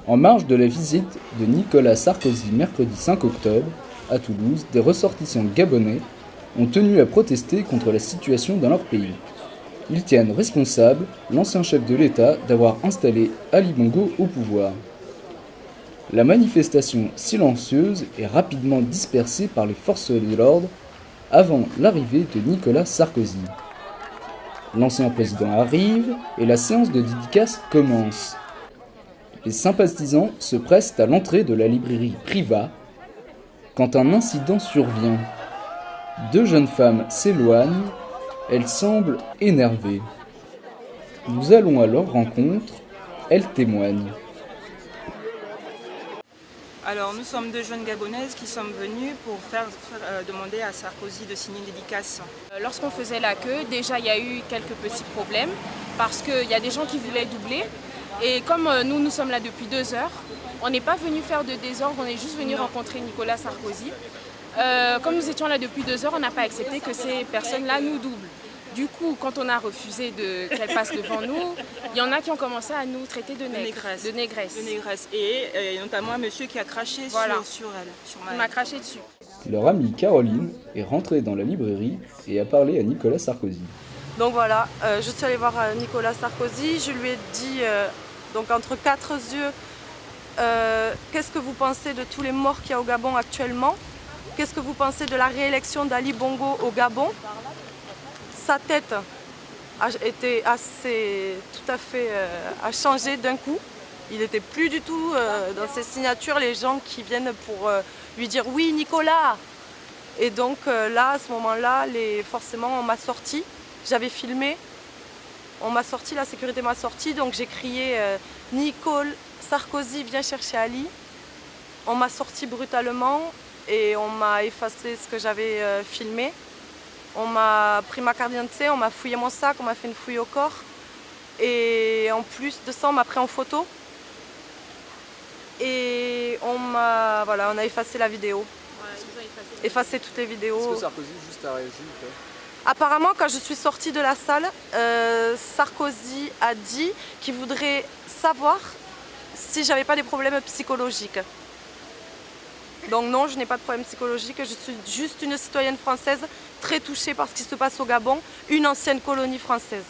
En marge de la visite de Nicolas Sarkozy mercredi 5 octobre, à Toulouse, des ressortissants gabonais ont tenu à protester contre la situation dans leur pays. Ils tiennent responsable l'ancien chef de l'État d'avoir installé Ali Bongo au pouvoir. La manifestation silencieuse est rapidement dispersée par les forces de l'ordre avant l'arrivée de Nicolas Sarkozy. L'ancien président arrive et la séance de dédicace commence. Les sympathisants se pressent à l'entrée de la librairie Priva quand un incident survient. Deux jeunes femmes s'éloignent, elles semblent énervées. Nous allons à leur rencontre, elles témoignent. Alors nous sommes deux jeunes Gabonaises qui sommes venues pour demander à Sarkozy de signer une dédicace. Lorsqu'on faisait la queue, déjà il y a eu quelques petits problèmes parce qu'il y a des gens qui voulaient doubler. Et comme nous sommes là depuis 2 heures, on n'est pas venu faire de désordre, on est juste venu rencontrer Nicolas Sarkozy. Comme nous étions là depuis 2 heures, on n'a pas accepté que ces personnes-là nous doublent. Du coup, quand on a refusé qu'elles passent devant nous, il y en a qui ont commencé à nous traiter de négresse. Et notamment un monsieur qui a craché sur elle. Il m'a craché dessus. Leur amie Caroline est rentrée dans la librairie et a parlé à Nicolas Sarkozy. Donc voilà, je suis allée voir Nicolas Sarkozy, je lui ai dit, donc entre 4 yeux, qu'est-ce que vous pensez de tous les morts qu'il y a au Gabon actuellement? Qu'est-ce que vous pensez de la réélection d'Ali Bongo au Gabon? Sa tête a changé d'un coup. Il n'était plus du tout dans ses signatures, les gens qui viennent pour lui dire oui Nicolas. Et donc là, à ce moment-là, forcément on m'a sorti. J'avais filmé, on m'a sorti, la sécurité m'a sorti, donc j'ai crié Nicole Sarkozy viens chercher Ali. On m'a sorti brutalement et on m'a effacé ce que j'avais filmé. On m'a pris ma carte d'identité, on m'a fouillé mon sac, on m'a fait une fouille au corps. Et en plus de ça, on m'a pris en photo. Et on a effacé la vidéo. Ouais, effacé toutes les vidéos. Est-ce que Sarkozy juste a réagi ou pas ? Apparemment, quand je suis sortie de la salle, Sarkozy a dit qu'il voudrait savoir si j'avais pas des problèmes psychologiques. Donc non, je n'ai pas de problème psychologique, je suis juste une citoyenne française très touchée par ce qui se passe au Gabon, une ancienne colonie française.